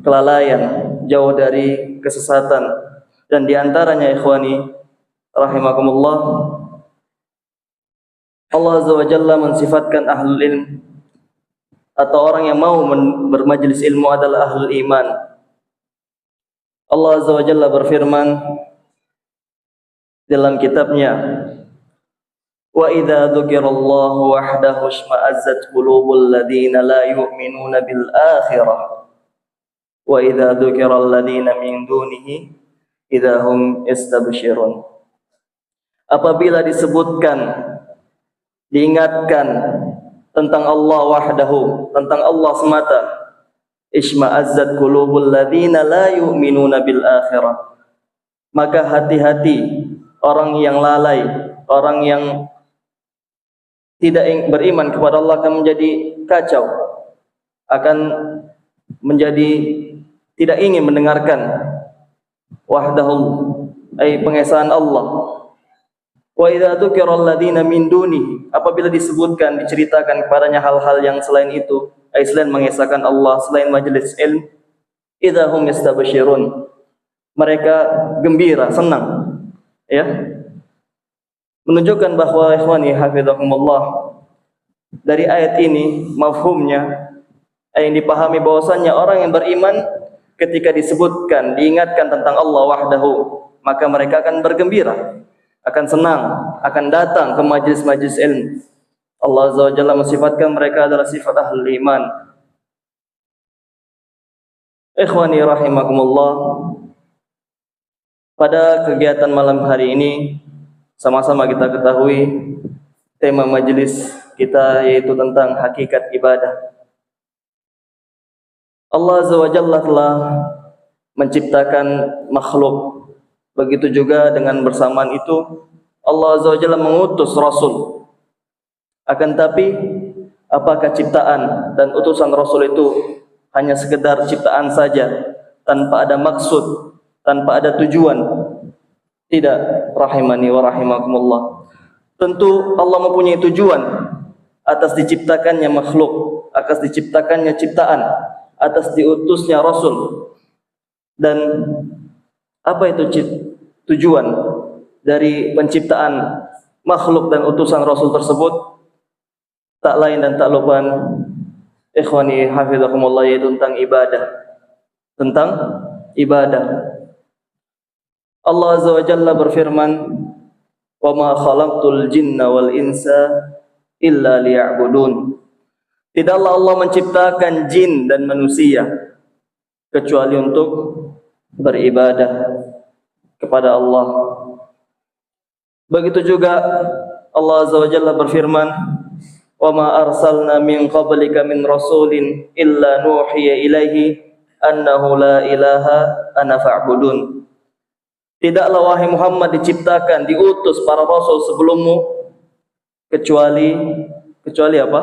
kelalaian, jauh dari kesesatan. Dan diantaranya ikhwani rahimakumullah, Allah Azza wa Jalla mensifatkan ahlul ilm atau orang yang mau bermajlis ilmu adalah ahlul iman. Allah Azza wa Jalla berfirman dalam kitabnya, wa idza dzukirallahu wahdahu ishma'azzat qulubul ladzina la yu'minuna bil akhirah wa idza dzukiral ladzina min dunihi idza hum yastabshirun. Apabila disebutkan, diingatkan tentang Allah wahdahu, tentang Allah semata, ishma'azzat qulubul ladzina la yu'minuna bil akhirah, maka hati-hati orang yang lalai, orang yang tidak beriman kepada Allah akan menjadi kacau, akan menjadi tidak ingin mendengarkan wahdahu, ay pengesaan Allah. Wa idza dzukiral ladzina min dunihi, apabila disebutkan, diceritakan kepadanya hal-hal yang selain itu, ay selain mengesahkan Allah, selain majelis ilmu, idza hum yastabshirun, mereka gembira, senang, ya. Menunjukkan bahwa ikhwani hafizakumullah, dari ayat ini mafhumnya yang dipahami bahwasannya orang yang beriman ketika disebutkan, diingatkan tentang Allah wahdahu, maka mereka akan bergembira, akan senang, akan datang ke majlis-majlis ilmu. Allah Azza wa Jalla mensifatkan mereka adalah sifat ahli iman. Ikhwani rahimakumullah, pada kegiatan malam hari ini sama-sama kita ketahui tema majelis kita yaitu tentang hakikat ibadah. Allah Azza wa Jalla telah menciptakan makhluk. Begitu juga dengan bersamaan itu Allah Azza wa Jalla mengutus Rasul. Akan tapi apakah ciptaan dan utusan Rasul itu hanya sekedar ciptaan saja, tanpa ada maksud, tanpa ada tujuan? Tidak, rahimani wa rahimakumullah. Tentu Allah mempunyai tujuan atas diciptakannya makhluk, atas diciptakannya ciptaan, atas diutusnya Rasul. Dan apa itu tujuan dari penciptaan makhluk dan utusan Rasul tersebut? Tak lain dan tak lupa, ikhwani hafizakumullah, yaitu tentang ibadah. Tentang ibadah. Allah Azza wa Jalla berfirman, wa ma khalaqtul jinna wal insa illa liya'budun. Tidaklah Allah menciptakan jin dan manusia kecuali untuk beribadah kepada Allah. Begitu juga Allah Azza wa Jalla berfirman, wa ma arsalna min qablika min rasulin illa nuhiya ilaihi annahu la ilaha ana fa'budun. Tidaklah wahai Muhammad diciptakan, diutus para rasul sebelummu kecuali apa?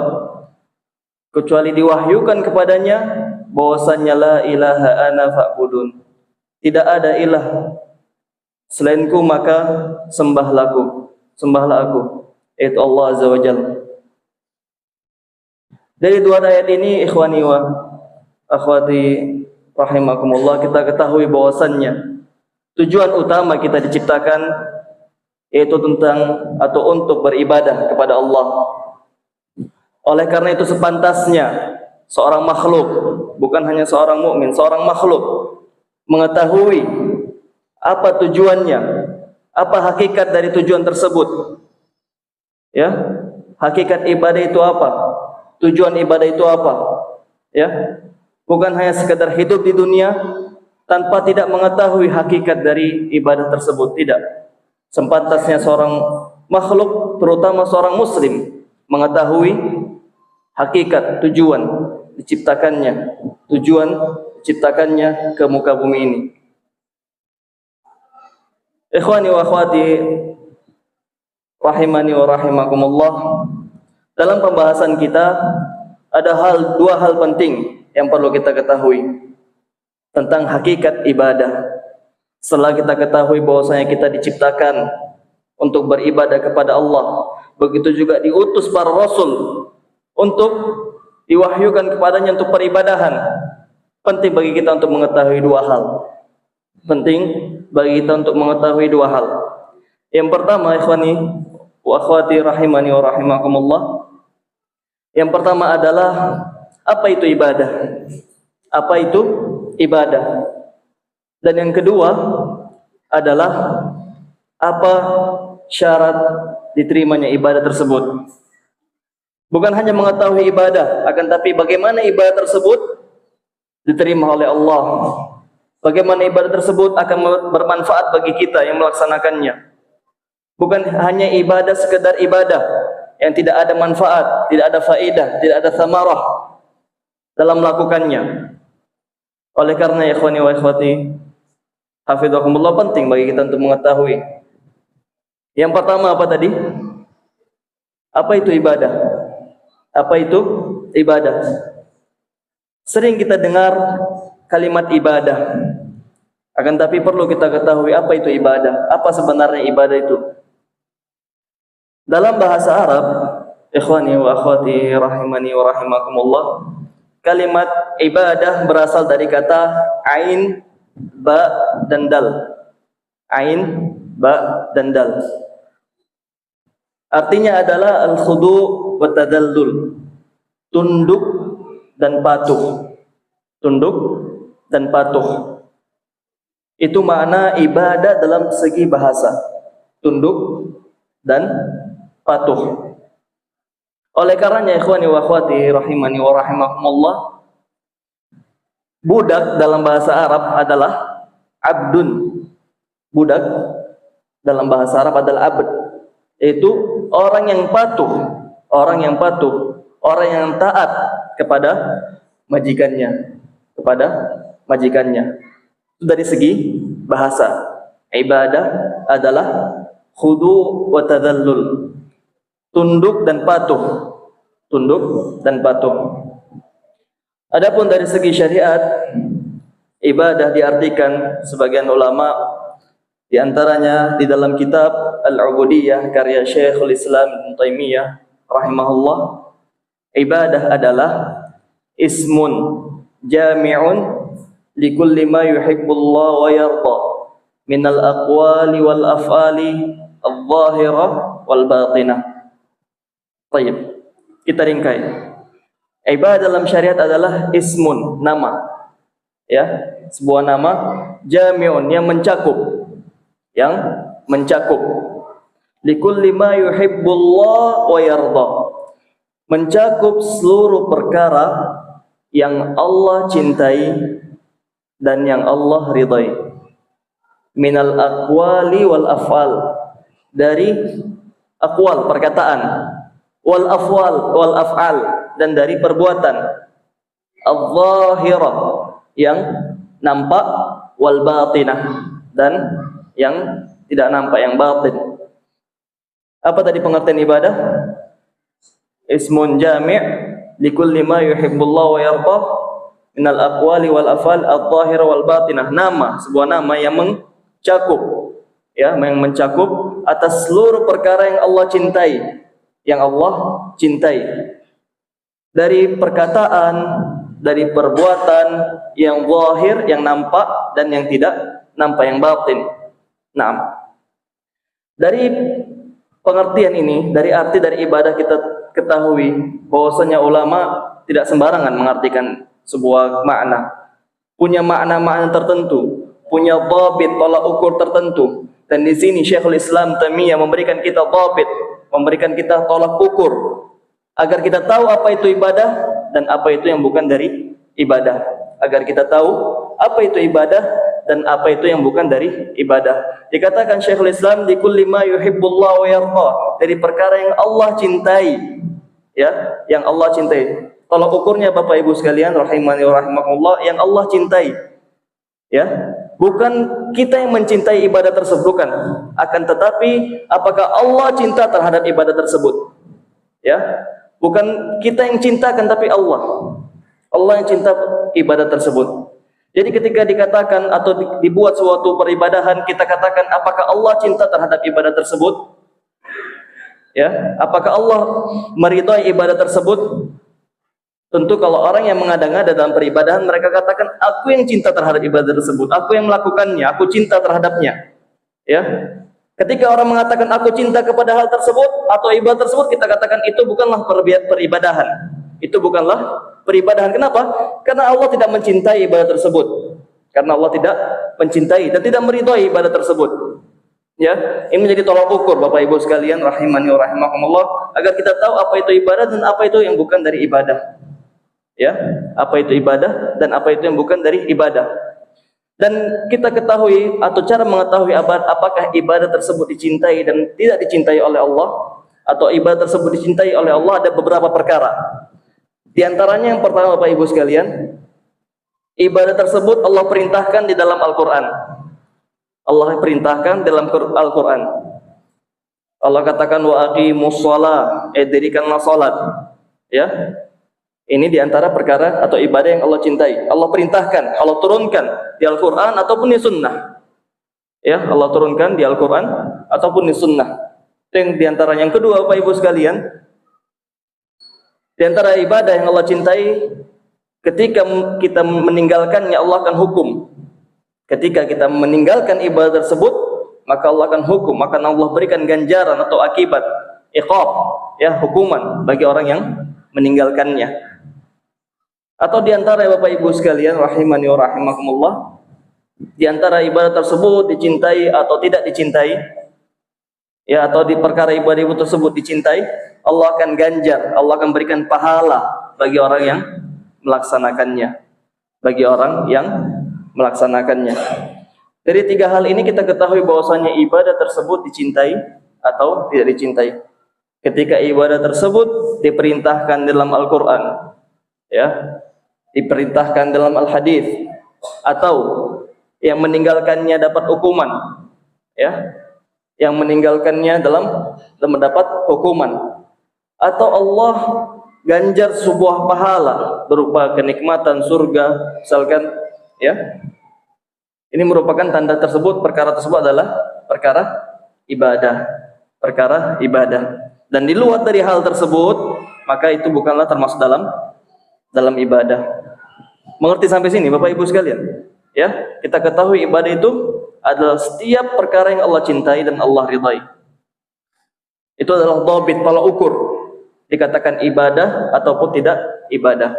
Kecuali diwahyukan kepadanya bahwasannya la ilaha ana fa'budun. Tidak ada ilah selainku, maka sembahlah aku, yaitu Allah Azza wa Jalla. Dari dua ayat ini ikhwani wa akhwati rahimakumullah, kita ketahui bahwasannya tujuan utama kita diciptakan yaitu tentang atau untuk beribadah kepada Allah. Oleh karena itu sepantasnya seorang makhluk, bukan hanya seorang mukmin, seorang makhluk mengetahui apa tujuannya, apa hakikat dari tujuan tersebut. Ya, hakikat ibadah itu apa? Tujuan ibadah itu apa? Ya, bukan hanya sekadar hidup di dunia tanpa tidak mengetahui hakikat dari ibadah tersebut, tidak. Sepantasnya seorang makhluk, terutama seorang muslim, mengetahui hakikat tujuan diciptakannya ke muka bumi ini. Ikhwani wa akhwati rahimani wa rahimakumullah, dalam pembahasan kita ada dua hal penting yang perlu kita ketahui tentang hakikat ibadah. Setelah kita ketahui bahwasanya kita diciptakan untuk beribadah kepada Allah, begitu juga diutus para rasul untuk diwahyukan kepadanya untuk peribadahan. Penting bagi kita untuk mengetahui dua hal. Penting bagi kita untuk mengetahui dua hal. Yang pertama, ikhwani wa akhwati rahimani wa rahimakumullah. Yang pertama adalah apa itu ibadah? Apa itu ibadah? Dan yang kedua adalah apa syarat diterimanya ibadah tersebut. Bukan hanya mengetahui ibadah, akan tapi bagaimana ibadah tersebut diterima oleh Allah. Bagaimana ibadah tersebut akan bermanfaat bagi kita yang melaksanakannya. Bukan hanya ibadah sekedar ibadah yang tidak ada manfaat, tidak ada faedah, tidak ada thamarah dalam melakukannya. Oleh karena ikhwani wa ikhwati hafizakumullah, penting bagi kita untuk mengetahui. Yang pertama apa tadi? Apa itu ibadah? Apa itu ibadah? Sering kita dengar kalimat ibadah, akan tapi perlu kita ketahui apa itu ibadah, apa sebenarnya ibadah itu. Dalam bahasa Arab, ikhwani wa akhwati rahimani wa rahimakumullah, kalimat ibadah berasal dari kata ain, ba, dan dal. Ain, ba, dan dal. Artinya adalah al-khudu' wa tadallul. Tunduk dan patuh. Tunduk dan patuh. Itu makna ibadah dalam segi bahasa. Tunduk dan patuh. Oleh karenanya ikhwani wa akhwati rahimani wa rahimakumullah, budak dalam bahasa Arab adalah abdun. Budak dalam bahasa Arab adalah abd, yaitu orang yang patuh, orang yang patuh, orang yang taat kepada majikannya, kepada majikannya. Itu dari segi bahasa. Ibadah adalah khudu' wa tadallul. Tunduk dan patuh. Tunduk dan patuh. Adapun dari segi syariat, ibadah diartikan sebagian ulama, di antaranya di dalam kitab Al-Ubudiyah karya Syekhul Islam Ibnu Taimiyah rahimahullah, ibadah adalah ismun jami'un likulli ma yuhibbullah wa yarda minal aqwali wal af'ali adh-dhahirah wal batinah. Baik, kita ringkai. Ibadah dalam syariat adalah ismun, nama. Ya, sebuah nama jami'un yang mencakup, likulli ma yuhibbullah wa yarda, mencakup seluruh perkara yang Allah cintai dan yang Allah ridai. Minal aqwali wal af'al, dari aqwal perkataan, wal af'al dan dari perbuatan, adh-dhahirah yang nampak, wal batinah dan yang tidak nampak, yang batin. Apa tadi pengertian ibadah? Ismun jami' likulli ma yuhibbullah wa yarda minal aqwali wal af'al adh-dhahirah wal batinah. Nama, sebuah nama yang mencakup, yang mencakup atas seluruh perkara yang Allah cintai, yang Allah cintai, dari perkataan, dari perbuatan yang zahir, yang nampak, dan yang tidak nampak, yang batin. Nah, dari pengertian ini, dari arti dari ibadah, kita ketahui bahwasanya ulama tidak sembarangan mengartikan sebuah makna. Punya makna-makna tertentu, punya dhabit, tolak ukur tertentu. Dan di sini Syekhul Islam Taimiyah memberikan kita dhabit, memberikan kita tolak ukur agar kita tahu apa itu ibadah dan apa itu yang bukan dari ibadah. Agar kita tahu apa itu ibadah dan apa itu yang bukan dari ibadah. Dikatakan Syekhul Islam di kulli ma yuhibbullah wa yarda, dari perkara yang Allah cintai, ya, yang Allah cintai. Tolak ukurnya Bapak Ibu sekalian rahimani wa rahimakumullah, yang Allah cintai. Ya, bukan kita yang mencintai ibadah tersebut, bukan. Akan tetapi apakah Allah cinta terhadap ibadah tersebut? Ya, bukan kita yang cintakan, tapi Allah. Allah yang cinta ibadah tersebut. Jadi ketika dikatakan atau dibuat suatu peribadahan, kita katakan apakah Allah cinta terhadap ibadah tersebut? Ya, apakah Allah meridai ibadah tersebut? Tentu kalau orang yang mengada-ngada dalam peribadahan, mereka katakan, aku yang cinta terhadap ibadah tersebut, aku yang melakukannya, aku cinta terhadapnya. Ya, ketika orang mengatakan aku cinta kepada hal tersebut atau ibadah tersebut, kita katakan itu bukanlah peribadahan. Itu bukanlah peribadahan. Kenapa? Karena Allah tidak mencintai ibadah tersebut. Karena Allah tidak mencintai dan tidak meridhai ibadah tersebut. Ya, ini menjadi tolak ukur Bapak Ibu sekalian rahimani wa rahimakumullah, agar kita tahu apa itu ibadah dan apa itu yang bukan dari ibadah. Ya, apa itu ibadah dan apa itu yang bukan dari ibadah. Dan kita ketahui atau cara mengetahui apakah ibadah tersebut dicintai dan tidak dicintai oleh Allah, atau ibadah tersebut dicintai oleh Allah, ada beberapa perkara. Di antaranya yang pertama Bapak Ibu sekalian, ibadah tersebut Allah perintahkan di dalam Al-Quran. Allah perintahkan dalam Al-Quran. Allah katakan wa aqimus shalah, dirikanlah salat. Ya. Ini diantara perkara atau ibadah yang Allah cintai. Allah perintahkan, Allah turunkan di Al-Quran ataupun di Sunnah. Ya, Allah turunkan di Al-Quran ataupun di Sunnah. Yang diantara yang kedua, Bapak Ibu sekalian, diantara ibadah yang Allah cintai, ketika kita meninggalkannya, Allah akan hukum. Ketika kita meninggalkan ibadah tersebut, maka Allah akan hukum, maka Allah berikan ganjaran atau akibat, iqab, ya, hukuman bagi orang yang meninggalkannya. Atau diantara Bapak Ibu sekalian rahimani wa rahimakumullah, diantara ibadah tersebut dicintai atau tidak dicintai, ya, atau di perkara ibadah tersebut dicintai, Allah akan ganjar, Allah akan berikan pahala bagi orang yang melaksanakannya, bagi orang yang melaksanakannya. Dari tiga hal ini kita ketahui bahwasanya ibadah tersebut dicintai atau tidak dicintai. Ketika ibadah tersebut diperintahkan dalam Al-Quran, ya, diperintahkan dalam Al-Hadis, atau yang meninggalkannya dapat hukuman, ya, yang meninggalkannya dalam mendapat hukuman, atau Allah ganjar sebuah pahala berupa kenikmatan surga misalkan, ya, ini merupakan tanda tersebut, perkara tersebut adalah perkara ibadah, dan di luar dari hal tersebut maka itu bukanlah termasuk dalam ibadah. Mengerti sampai sini Bapak Ibu sekalian? Ya, kita ketahui ibadah itu adalah setiap perkara yang Allah cintai dan Allah ridhai. Itu adalah dhabit, tolak ukur, dikatakan ibadah ataupun tidak ibadah.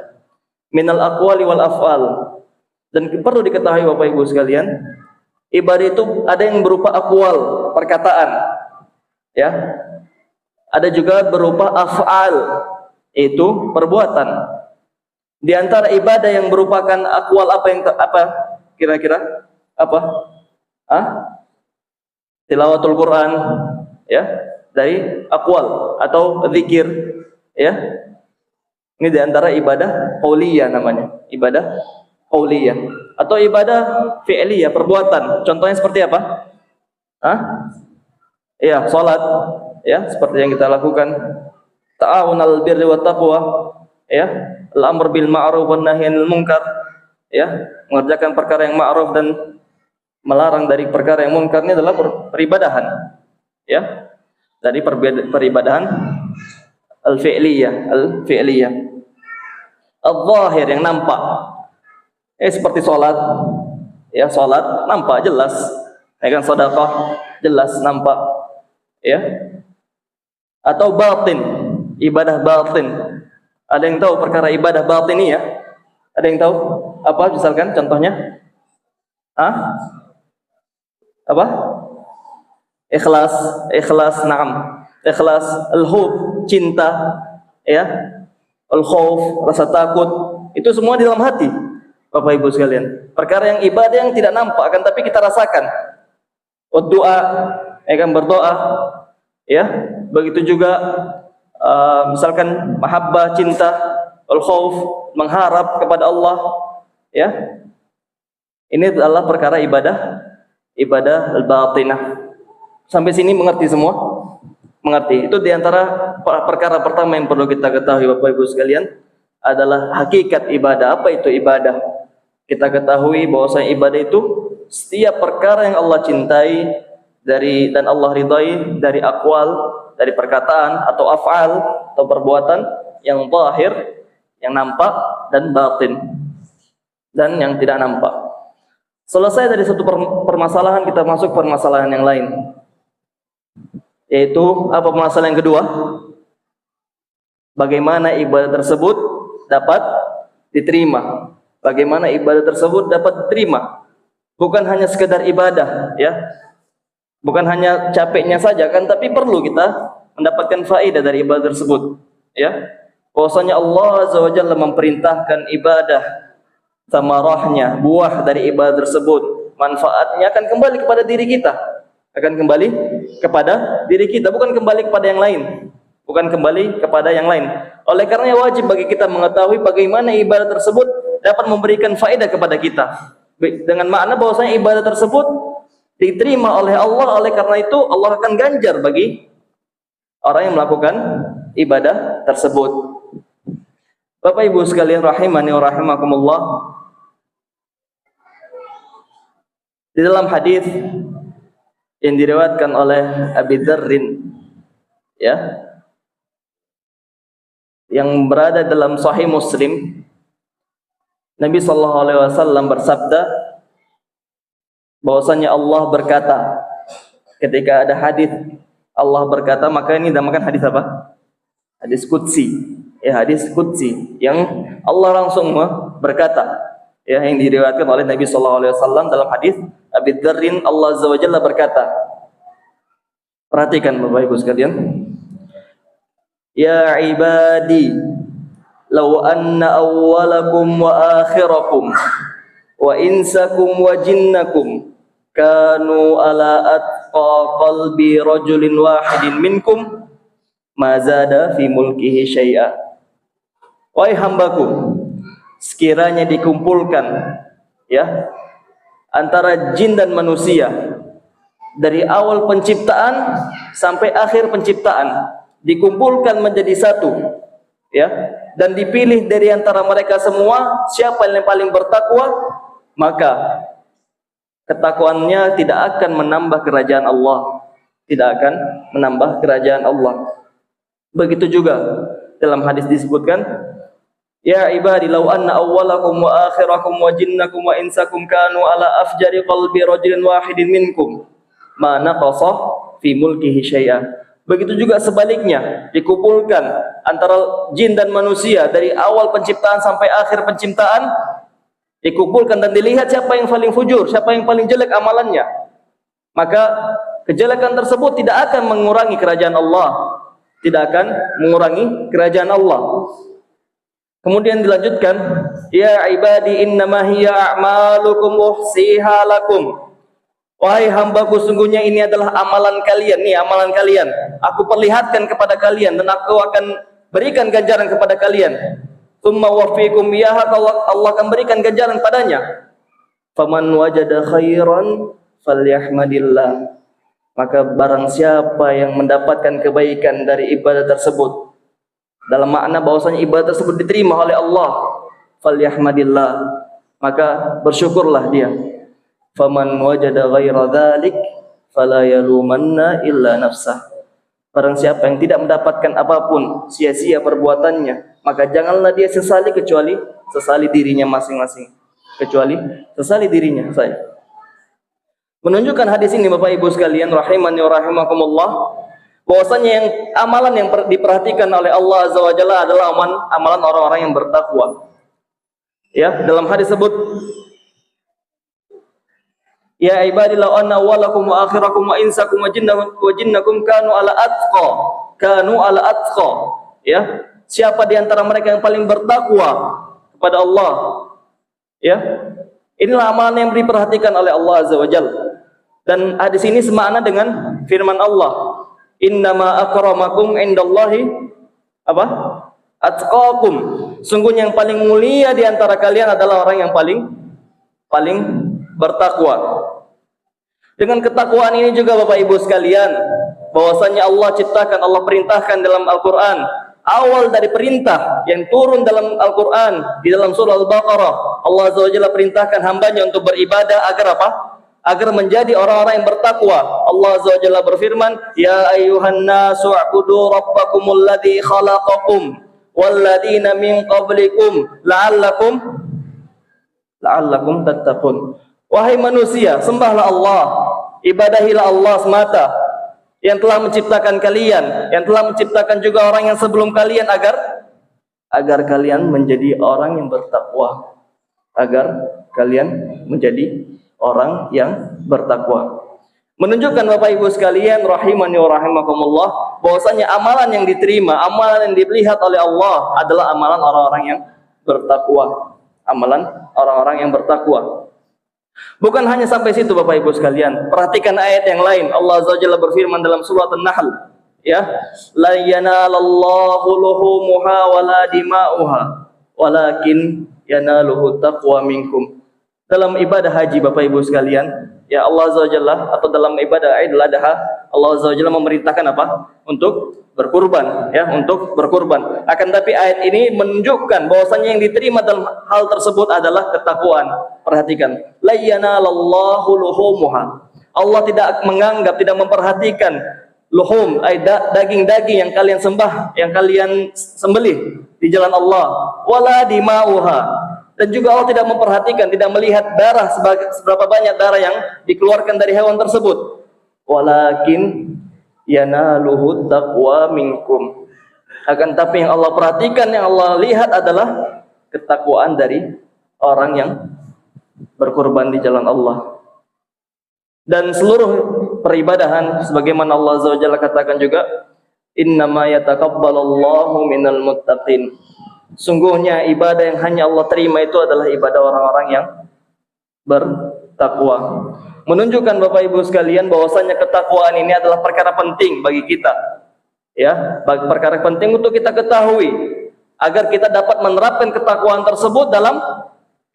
Minal aqwali wal af'al. Dan perlu diketahui Bapak Ibu sekalian, ibadah itu ada yang berupa aqwal, perkataan, ya. Ada juga berupa af'al, itu perbuatan. Di antara ibadah yang merupakan aqwal apa kira-kira? Apa? Tilawatul Quran, ya, dari aqwal atau zikir, ya. Ini di antara ibadah qauliyah namanya, ibadah qauliyah, atau ibadah fi'liyah, perbuatan. Contohnya seperti apa? Ya, salat, ya, seperti yang kita lakukan. Ta'awunal birri wat taqwa, ya, al-amr bil ma'ruf wan nahy 'anil munkar, ya, mengerjakan perkara yang ma'ruf dan melarang dari perkara yang munkar. Ini adalah peribadahan, ya, dari peribadahan al-fi'liyah, al-zahir, yang nampak, seperti salat, ya, salat nampak jelas, ya kan, sedekah jelas nampak, ya, atau batin, ibadah batin. Ada yang tahu perkara ibadah batin ini, ya? Ada yang tahu? Apa misalkan contohnya? Apa? Ikhlas, na'am. Ikhlas, al-hub, cinta, ya. Al-khauf, rasa takut, itu semua di dalam hati. Bapak Ibu sekalian, perkara yang ibadah yang tidak nampak akan tapi kita rasakan. Doa, ya kan, berdoa, ya. Begitu juga misalkan mahabbah, cinta, al-khauf, mengharap kepada Allah, ya. Ini adalah perkara ibadah al-batinah. Sampai sini mengerti semua? Mengerti. Itu diantara perkara pertama yang perlu kita ketahui Bapak Ibu sekalian, adalah hakikat ibadah. Apa itu ibadah? Kita ketahui bahwasanya ibadah itu setiap perkara yang Allah cintai dan Allah ridhai dari aqwal, dari perkataan atau af'al atau perbuatan yang zahir, yang nampak dan batin, dan yang tidak nampak. Selesai dari satu permasalahan, kita masuk permasalahan yang lain, yaitu apa permasalahan yang kedua? Bagaimana ibadah tersebut dapat diterima? Bagaimana ibadah tersebut dapat diterima? Bukan hanya sekedar ibadah, ya. Bukan hanya capeknya saja kan, tapi perlu kita mendapatkan faedah dari ibadah tersebut, ya. Bahwasanya Allah Azza wa Jalla memerintahkan ibadah, samarahnya, buah dari ibadah tersebut, manfaatnya akan kembali kepada diri kita. Akan kembali kepada diri kita, bukan kembali kepada yang lain. Bukan kembali kepada yang lain. Oleh karena wajib bagi kita mengetahui bagaimana ibadah tersebut dapat memberikan faedah kepada kita. Dengan makna bahwasanya ibadah tersebut diterima oleh Allah, oleh karena itu Allah akan ganjar bagi orang yang melakukan ibadah tersebut. Bapak Ibu sekalian rahimani wa rahimakumullah, di dalam hadis yang diriwayatkan oleh Abi Dzarrin, ya, yang berada dalam Sahih Muslim, Nabi sallallahu alaihi wasallam bersabda bahwasanya Allah berkata, ketika ada hadis Allah berkata, maka ini dinamakan hadis apa? Hadis qudsi. Ya, hadis qudsi yang Allah langsung berkata, ya, yang diriwayatkan oleh Nabi sallallahu alaihi wasallam dalam hadis Abi Dzarrin, Allah Azza wa Jalla berkata. Perhatikan Bapak Ibu sekalian. Ya ibadi, law anna awwalakum wa akhirakum wa insakum wa jinnakum kanu ala atqa qalbi rajulin wahidin minkum ma zada fi mulkihi syai'a. Wahai hambaku, sekiranya dikumpulkan, ya, antara jin dan manusia dari awal penciptaan sampai akhir penciptaan, dikumpulkan menjadi satu, ya, dan dipilih dari antara mereka semua siapa yang paling bertakwa, maka ketakwaannya tidak akan menambah kerajaan Allah, tidak akan menambah kerajaan Allah. Begitu juga dalam hadis disebutkan, ya ibadi law anna awwalakum wa akhirakum wa jinnakum wa insakum kanu ala afjari qalbi rajulin wahidin minkum ma naqasa fi mulkihi syai'a. Begitu juga sebaliknya, dikumpulkan antara jin dan manusia dari awal penciptaan sampai akhir penciptaan, dikumpulkan dan dilihat siapa yang paling fujur, siapa yang paling jelek amalannya, maka kejelekan tersebut tidak akan mengurangi kerajaan Allah, tidak akan mengurangi kerajaan Allah. Kemudian dilanjutkan, ya ibadi innama hiya a'malukum uhsiha lakum. Wahai hambaku, sungguhnya ini adalah amalan kalian, nih amalan kalian. Aku perlihatkan kepada kalian dan aku akan berikan ganjaran kepada kalian. Tsumma wafikum iyaha, Allah akan berikan ganjaran padanya. Faman wajada khairan falyahmadillah. Maka barang siapa yang mendapatkan kebaikan dari ibadah tersebut, dalam makna bahwasanya ibadah tersebut diterima oleh Allah, falyahmadillah, maka bersyukurlah dia. Faman wajada ghaira dzalik fala yalumanna illa nafsah. Barang siapa yang tidak mendapatkan apapun, sia-sia perbuatannya, maka janganlah dia sesali kecuali sesali dirinya masing-masing. Kecuali sesali dirinya saya. Menunjukkan hadis ini Bapak Ibu sekalian rahimani wa rahimakumullah, bahwasanya yang amalan yang diperhatikan oleh Allah Azza wa Jalla adalah amalan orang-orang yang bertakwa. Ya, dalam hadis tersebut, ya ibadi law anna awwalakum wa akhirakum wa insakum wa jinnakum kanu ala atqa. Ya, siapa di antara mereka yang paling bertakwa kepada Allah? Ya, inilah amalan yang diperhatikan oleh Allah Azza wa Jalla. Dan hadis ini semakna dengan firman Allah, innama akramakum indallahi apa? Atqakum. Sungguhnya yang paling mulia di antara kalian adalah orang yang paling bertakwa. Dengan ketakwaan ini juga Bapak Ibu sekalian, bahwasanya Allah ciptakan, Allah perintahkan dalam Al-Quran. Awal dari perintah yang turun dalam Al-Quran, di dalam surah Al-Baqarah, Allah Azza wa Jalla perintahkan hambanya untuk beribadah agar apa? Agar menjadi orang-orang yang bertakwa. Allah Azza wa Jalla berfirman, ya ayyuhan nasu a'budu rabbakumul ladzi khalaqakum walladzina min qablikum la'allakum tattaqun. Wahai manusia, sembahlah Allah, ibadahilah Allah semata yang telah menciptakan kalian, yang telah menciptakan juga orang yang sebelum kalian agar kalian menjadi orang yang bertakwa, agar kalian menjadi orang yang bertakwa. Menunjukkan Bapak Ibu sekalian rahimani wa rahimakumullah, bahwasanya amalan yang diterima, amalan yang dilihat oleh Allah adalah amalan orang-orang yang bertakwa. Amalan orang-orang yang bertakwa. Bukan hanya sampai situ Bapak Ibu sekalian. Perhatikan ayat yang lain. Allah Azza wa Jalla berfirman dalam surat An-Nahl, ya, la yanalallahu luhumuha wala dima'uha walakin yanaluhu taqwa minkum. Dalam ibadah haji Bapak Ibu sekalian, ya, Allah Azza wa Jalla, atau dalam ibadah Idul Adha, Allah Azza wa Jalla memerintahkan apa? Untuk berkurban, ya, untuk berkurban. Akan tapi ayat ini menunjukkan bahwasanya yang diterima dalam hal tersebut adalah ketakwaan. Perhatikan, la yanalallahu luhumuha. Allah tidak menganggap, tidak memperhatikan luhum, daging-daging yang kalian sembah, yang kalian sembelih di jalan Allah, wala dima'uha. Dan juga Allah tidak memperhatikan, tidak melihat darah, seberapa banyak darah yang dikeluarkan dari hewan tersebut. Walakin yanaluhu taqwa minkum. Akan tapi yang Allah perhatikan, yang Allah lihat adalah ketakwaan dari orang yang berkorban di jalan Allah. Dan seluruh peribadahan, sebagaimana Allah Azza wa Jalla katakan juga, innama yataqabbalallahu minal muttaqin. Sungguhnya ibadah yang hanya Allah terima itu adalah ibadah orang-orang yang bertakwa. Menunjukkan Bapak Ibu sekalian bahwasanya ketakwaan ini adalah perkara penting bagi kita. Ya, perkara penting untuk kita ketahui agar kita dapat menerapkan ketakwaan tersebut dalam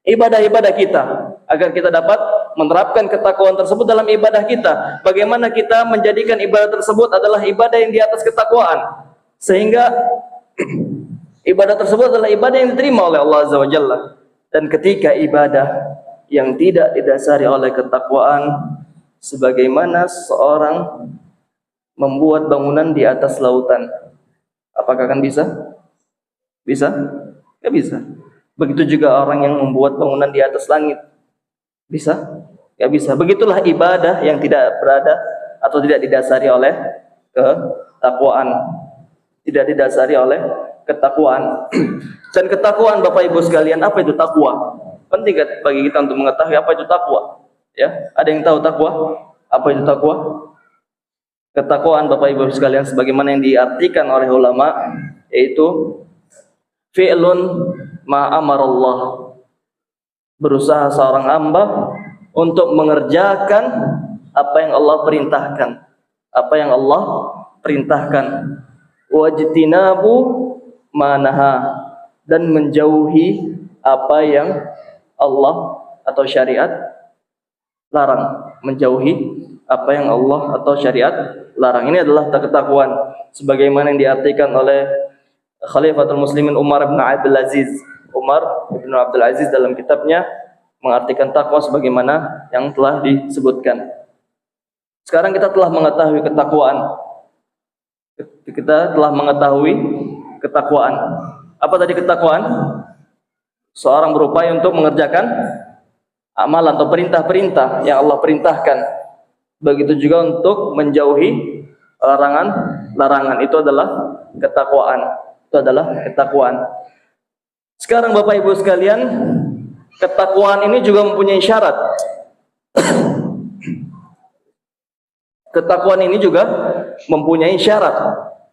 ibadah-ibadah kita. Agar kita dapat menerapkan ketakwaan tersebut dalam ibadah kita. Bagaimana kita menjadikan ibadah tersebut adalah ibadah yang di atas ketakwaan, sehingga ibadah tersebut adalah ibadah yang diterima oleh Allah Azza wa Jalla. Dan ketika ibadah yang tidak didasari oleh ketakwaan, sebagaimana seorang membuat bangunan di atas lautan, apakah akan bisa? Bisa? Tidak bisa. Begitu juga orang yang membuat bangunan di atas langit. Bisa? Tidak bisa. Begitulah ibadah yang tidak berada atau tidak didasari oleh ketakwaan. Tidak didasari oleh ketakwaan. Dan ketakwaan Bapak Ibu sekalian, apa itu takwa? Penting bagi kita untuk mengetahui apa itu takwa. Ya, ada yang tahu takwa? Apa itu takwa? Ketakwaan Bapak Ibu sekalian sebagaimana yang diartikan oleh ulama, yaitu fi'lun ma amarallah. Berusaha seorang hamba untuk mengerjakan apa yang Allah perintahkan. Apa yang Allah perintahkan. Wajtinabu manaha, dan menjauhi apa yang Allah atau syariat larang. Menjauhi apa yang Allah atau syariat larang. Ini adalah ketakwaan sebagaimana yang diartikan oleh Khalifatul Muslimin Umar bin Abdul Aziz. Umar bin Abdul Aziz dalam kitabnya mengartikan takwa sebagaimana yang telah disebutkan. Sekarang kita telah mengetahui ketakwaan. Kita telah mengetahui ketakwaan. Apa tadi ketakwaan? Seorang berupaya untuk mengerjakan amalan atau perintah-perintah yang Allah perintahkan. Begitu juga untuk menjauhi larangan-larangan. Itu adalah ketakwaan. Itu adalah ketakwaan. Sekarang Bapak Ibu sekalian, ketakwaan ini juga mempunyai syarat. Ketakwaan ini juga mempunyai syarat.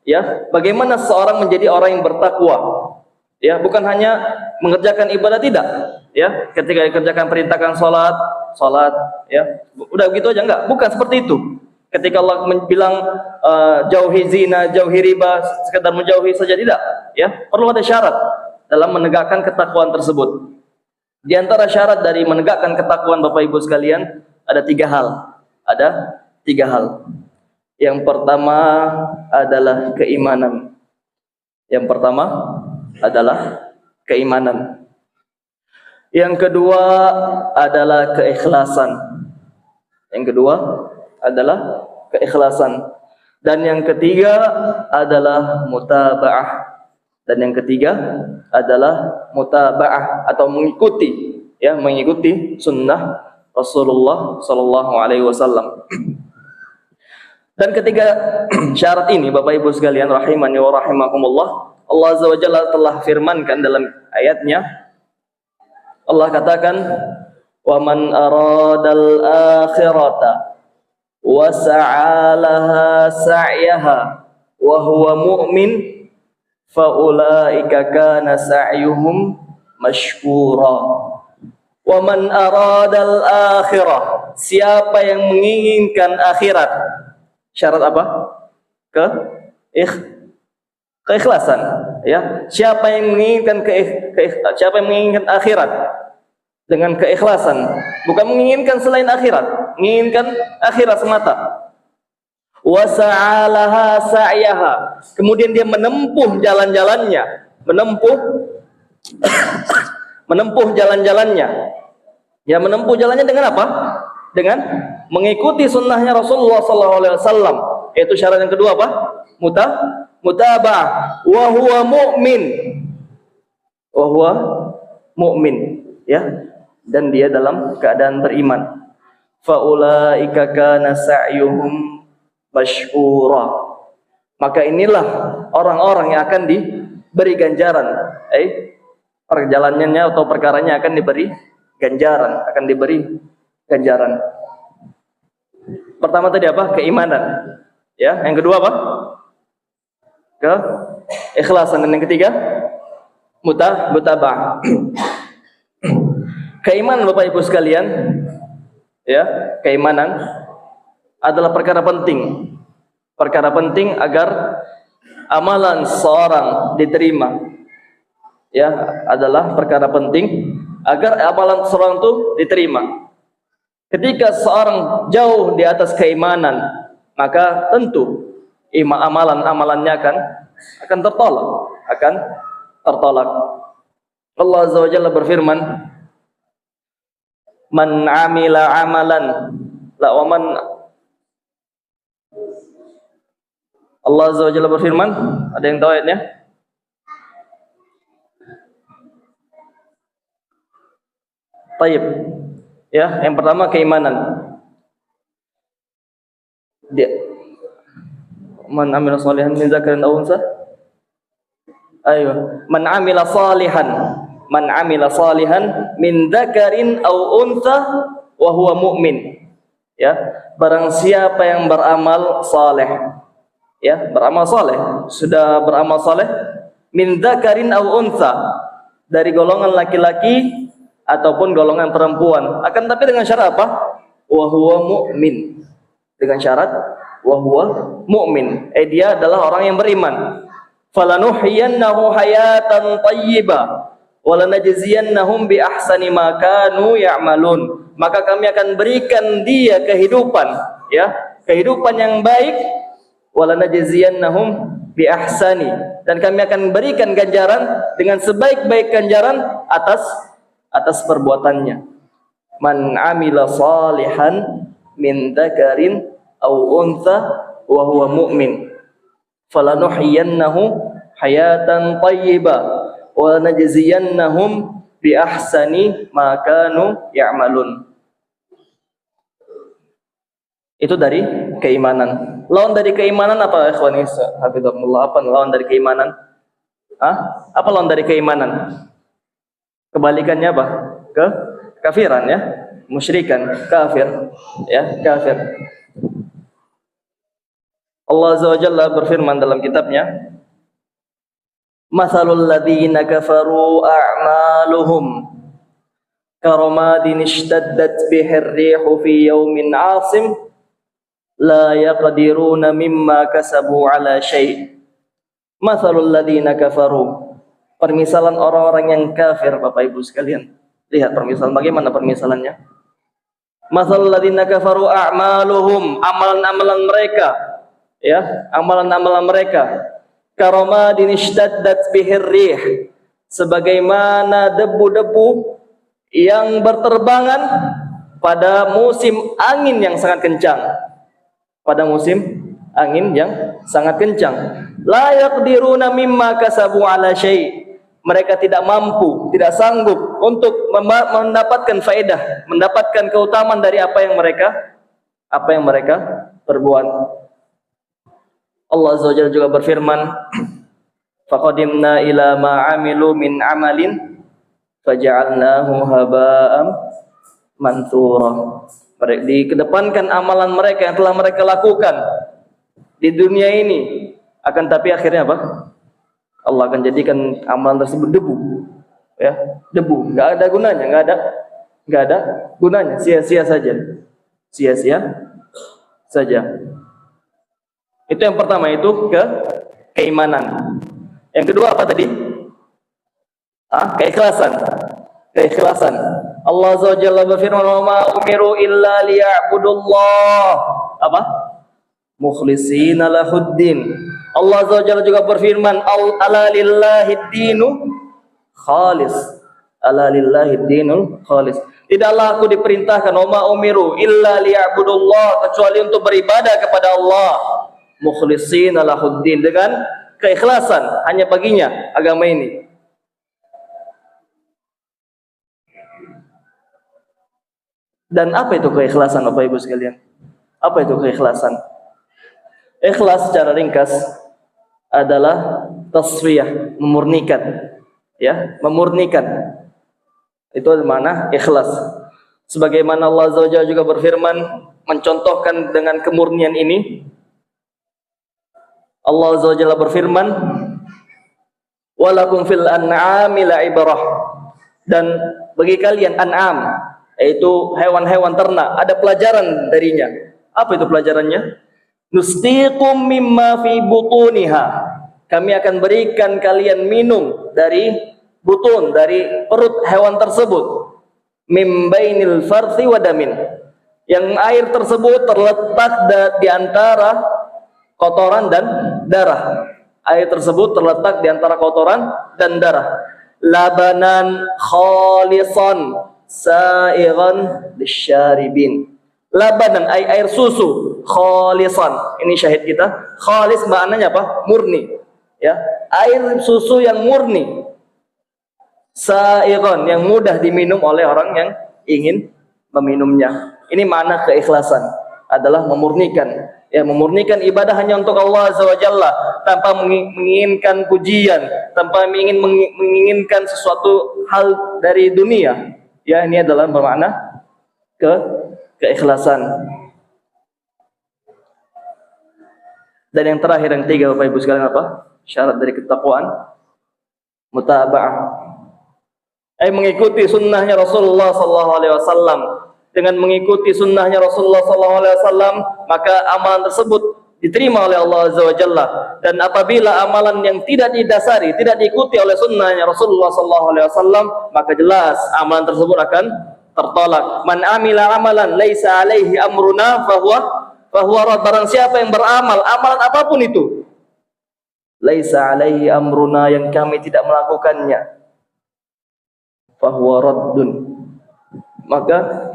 Ya, bagaimana seorang menjadi orang yang bertakwa? Ya, bukan hanya mengerjakan ibadah, tidak. Ya, ketika dikerjakan perintahkan salat, ya, udah begitu aja, enggak. Bukan seperti itu. Ketika Allah bilang jauhi zina, jauhi riba, sekedar menjauhi saja, tidak. Ya, perlu ada syarat dalam menegakkan ketakwaan tersebut. Di antara syarat dari menegakkan ketakwaan Bapak Ibu sekalian ada 3 hal. Ada 3 hal. Yang pertama adalah keimanan. Yang pertama adalah keimanan. Yang kedua adalah keikhlasan. Yang kedua adalah keikhlasan. Dan yang ketiga adalah mutaba'ah. Dan yang ketiga adalah mutaba'ah atau mengikuti, ya, mengikuti sunnah Rasulullah sallallahu alaihi wasallam. Dan ketiga syarat ini, Bapak Ibu sekalian rahimani wa rahimakumullah, Allah Azza wa Jalla telah firmankan dalam ayatnya. Allah katakan, "Wa man aradal akhirata wa sa'alaha sa'yaha wa huwa mu'min faulaika kana sa'yuhum mashkura." Wa man aradal akhirah, siapa yang menginginkan akhirat. Syarat apa? Keikhlasan, ya. Siapa yang menginginkan siapa yang menginginkan akhirat dengan keikhlasan, bukan menginginkan selain akhirat, menginginkan akhirat semata. Wa sa'alaha sa'yaha, kemudian dia menempuh jalan-jalannya, menempuh jalan-jalannya. Ya, menempuh jalannya dengan apa? Dengan mengikuti sunnahnya Rasulullah SAW. Itu syarat yang kedua apa? Mutaba'ah. Wa huwa mu'min. Ya. Dan dia dalam keadaan beriman. Faulaika kana sa'yuhum mashkura. Maka inilah orang-orang yang akan diberi ganjaran. Perjalanannya atau perkaranya akan diberi ganjaran, Pertama tadi apa? Keimanan. Ya, yang kedua apa? Keikhlasan. Dan yang ketiga mutaba'ah. Keimanan, Bapak Ibu sekalian, ya, keimanan adalah perkara penting. Perkara penting agar amalan seorang diterima. Ya, adalah perkara penting agar amalan seorang itu diterima. Ketika seorang jauh di atas keimanan, maka tentu amalan-amalannya akan tertolak. Allah Azza wa Jalla berfirman, "Man 'amila 'amalan Allah Azza wa Jalla berfirman, ada yang tahu ayatnya? Taib. Ya, yang pertama keimanan. Dia man amila salihan min dzakarin aw unsa? Ayo, man amila salihan min dzakarin aw unsa wa huwa mu'min. Ya, barang siapa yang beramal saleh. Ya, beramal saleh, sudah beramal saleh min dzakarin aw unsa, dari golongan laki-laki ataupun golongan perempuan, akan tapi dengan syarat apa? Wa huwa mu'min. Dengan syarat wa huwa mu'min, dia adalah orang yang beriman. Falanuhyiyannahu hayatan thayyibah wa lanajziyannahum bi ahsani ma kanu ya'malun. Maka kami akan berikan dia kehidupan, ya, kehidupan yang baik. Wa lanajziyannahum bi ahsani, dan kami akan berikan ganjaran dengan sebaik-baik ganjaran atas perbuatannya. Man amila salihan min dzakarin aw untha wa huwa mu'min falanuhyiyannahu hayatan thayyibah wa najziyannahum bi ahsani ma kanu ya'malun. Itu dari keimanan. Lawan dari keimanan apa, ikhwan? Hafizahumullah. Apa lawan dari keimanan? Apa lawan dari keimanan? Kebalikannya apa? Kafiran, ya, musyrikan, kafir, ya, kafir. Allah Azza wa Jalla berfirman dalam kitabnya, "Matsalul ladzina kafaru a'maluhum karamadin ishtaddat bihir rihu fi yaumin 'asim la yaqdiruna mimma kasabu 'ala syai'." Matsalul ladzina kafaru, permisalan orang-orang yang kafir, Bapak Ibu sekalian. Lihat permisalan, bagaimana permisalannya? Matsalul ladzina kafaru a'maluhum, amalan-amalan mereka, ya, amalan-amalan mereka. Karamadin ishtaddat bihir rih, sebagaimana debu-debu yang berterbangan pada musim angin yang sangat kencang. Pada musim angin yang sangat kencang. La yaqdiruna mimma kasabu ala syai'. Mereka tidak mampu, tidak sanggup untuk mendapatkan faedah, mendapatkan keutamaan dari apa yang mereka perbuat. Allah Azza wa Jalla juga berfirman, faqadimna ila ma 'amilu min 'amalin faja'alnahu haba'an manthura. Dikedepankan amalan mereka yang telah mereka lakukan di dunia ini, akan tapi akhirnya apa? Allah akan jadikan amalan tersebut debu, ya, debu, nggak ada gunanya, nggak ada gunanya, sia-sia saja, sia-sia saja. Itu yang pertama, itu keimanan. Yang kedua apa tadi? Keikhlasan. Allah Azza wa Jalla berfirman, "Wa ma umiru illa liya'budullah apa? Mukhlishina lahuddin." Allah Azza wa Jalla juga berfirman, "Ala lillahid dinu khalis." Ala lillahid dinul khalis. Tidaklah aku diperintahkan, "Wa ma umiru illa liya'budullah," kecuali untuk beribadah kepada Allah, mukhlishina lahuddin, dengan keikhlasan hanya baginya agama ini. Dan apa itu keikhlasan, Bapak Ibu sekalian? Apa itu keikhlasan? Ikhlas secara ringkas adalah tasfiyah, memurnikan, ya, memurnikan. Itu mana ikhlas. Sebagaimana Allah Azza wa Jalla juga berfirman mencontohkan dengan kemurnian ini. Allah Azza wa Jalla berfirman, "Walakum fil an'ami la'ibrah." Dan bagi kalian an'am, yaitu hewan-hewan ternak, ada pelajaran darinya. Apa itu pelajarannya? Nusqikum mimma fi butuniha. Kami akan berikan kalian minum dari butun, dari perut hewan tersebut. Mim bainil farthi wa damin. Yang air tersebut terletak di antara kotoran dan darah. Air tersebut terletak di antara kotoran dan darah. Labanan khalisan sa'igan lisyaribin. Labanan air susu, khalisan. Ini syahid kita. Khalis maknanya apa? Murni. Ya, air susu yang murni. Sa'igan, yang mudah diminum oleh orang yang ingin meminumnya. Ini makna keikhlasan, adalah memurnikan. Ya, memurnikan ibadah hanya untuk Allah Azza wa Jalla, tanpa menginginkan pujian, tanpa menginginkan sesuatu hal dari dunia. Ya, ini adalah bermakna keikhlasan. Dan yang terakhir, yang tiga, Bapak Ibu sekalian, apa? Syarat dari ketakwaan, mutaba'ah. Mengikuti sunnahnya Rasulullah sallallahu alaihi wasallam. Dengan mengikuti sunnahnya Rasulullah sallallahu alaihi wasallam, maka amalan tersebut diterima oleh Allah Azza wa Jalla. Dan apabila amalan yang tidak didasari, tidak diikuti oleh sunnahnya Rasulullah sallallahu alaihi wasallam, maka jelas amalan tersebut akan tertolak. Man amila amalan laisa alaihi amruna fahuwa rad. Barang siapa yang beramal amalan apapun itu, laisa alaihi amruna, yang kami tidak melakukannya, fahuwa raddun, maka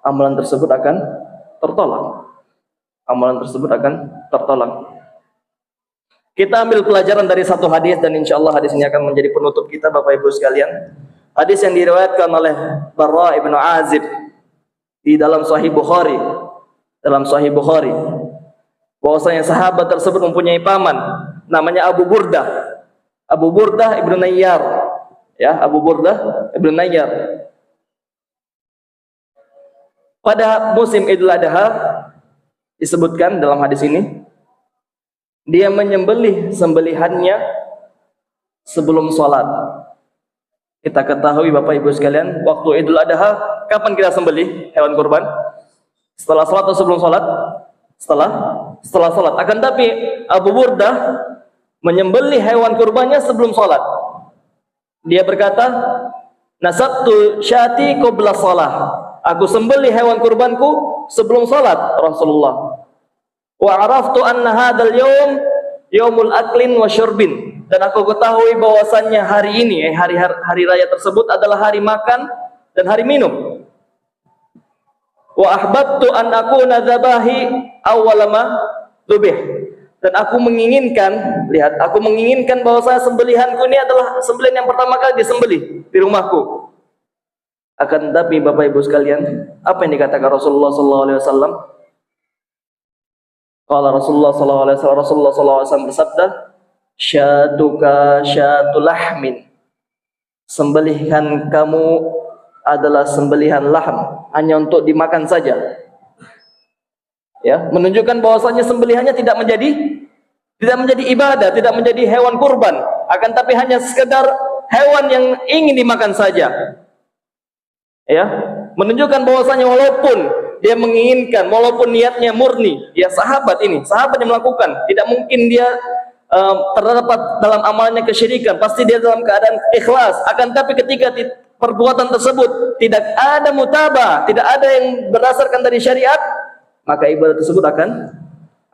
amalan tersebut akan tertolak. Amalan tersebut akan tertolak. Kita ambil pelajaran dari satu hadis, dan insyaallah hadis ini akan menjadi penutup kita, Bapak Ibu sekalian. Hadis yang diriwayatkan oleh Barra ibnu Azib di dalam Sahih Bukhari. Dalam Sahih Bukhari, bahwasanya sahabat tersebut mempunyai paman namanya Abu Burdah. Abu Burdah ibnu Nayyar. Ya, Abu Burdah ibnu Nayyar. Pada musim Idul Adha, disebutkan dalam hadis ini, dia menyembelih sembelihannya sebelum sholat. Kita ketahui, Bapak Ibu sekalian, waktu Idul Adha, kapan kita sembelih hewan kurban? Setelah sholat atau sebelum sholat? Setelah sholat. Akan tapi Abu Burdah menyembelih hewan kurbannya sebelum sholat. Dia berkata, "Nasabtu syati qabla shalah." Aku sembelih hewan kurbanku sebelum salat Rasulullah. Wa araftu anna hadzal yaum yaumul aklin wa syurbin. Dan aku ketahui bahwasannya hari ini, hari raya tersebut adalah hari makan dan hari minum. Wa ahbabtu an akuna dzabahi awwala ma dzubih. Dan aku menginginkan, lihat, aku menginginkan bahwa sembelihanku ini adalah sembelihan yang pertama kali disembelih di rumahku. Akan tetapi Bapak Ibu sekalian, apa yang dikatakan Rasulullah sallallahu alaihi wasallam? Qala Rasulullah sallallahu alaihi wasallam, Rasulullah sallallahu alaihi wasallam bersabda, "Syatuka syatul lahmin." Sembelihan kamu adalah sembelihan lahm, hanya untuk dimakan saja. Ya, menunjukkan bahwasanya sembelihannya tidak menjadi ibadah, tidak menjadi hewan kurban, akan tapi hanya sekedar hewan yang ingin dimakan saja. Ya, menunjukkan bahwasanya walaupun dia menginginkan, walaupun niatnya murni, ya sahabat yang melakukan, tidak mungkin dia terdapat dalam amalnya kesyirikan, pasti dia dalam keadaan ikhlas. Akan tapi ketika perbuatan tersebut tidak ada mutabah, tidak ada yang berdasarkan dari syariat, maka ibadah tersebut akan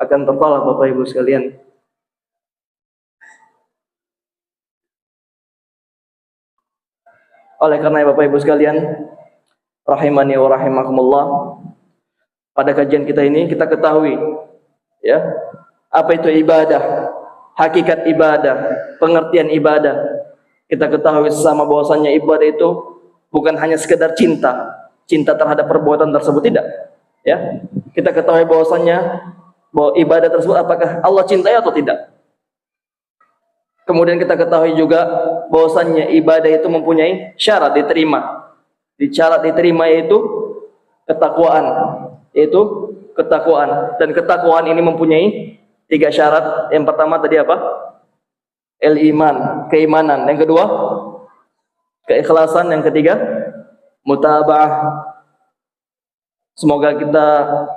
tertolak Bapak Ibu sekalian. Oleh karena Bapak Ibu sekalian, rahimani wa rahimakumullah, pada kajian kita ini kita ketahui ya, apa itu ibadah, hakikat ibadah, pengertian ibadah. Kita ketahui sama bahwasannya ibadah itu bukan hanya sekedar cinta terhadap perbuatan tersebut, tidak. Ya, kita ketahui bahwasannya bahwa ibadah tersebut apakah Allah cintai atau tidak. Kemudian kita ketahui juga bahwasannya ibadah itu mempunyai syarat diterima. Syarat diterima yaitu ketakwaan, dan ketakwaan ini mempunyai 3 syarat. Yang pertama tadi apa? Iman, keimanan. Yang kedua, keikhlasan. Yang ketiga, mutaba'ah. Semoga kita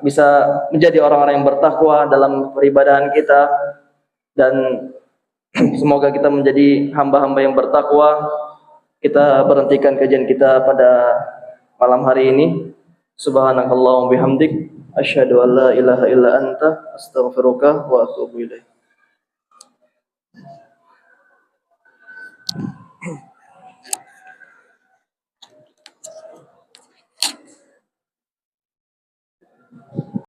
bisa menjadi orang-orang yang bertakwa dalam peribadahan kita, dan semoga kita menjadi hamba-hamba yang bertakwa. Kita berhentikan kajian kita pada malam hari ini. Subhanakallahumma bihamdik, asyhadu an la ilaha illa anta, astaghfiruka wa atubu ilaik.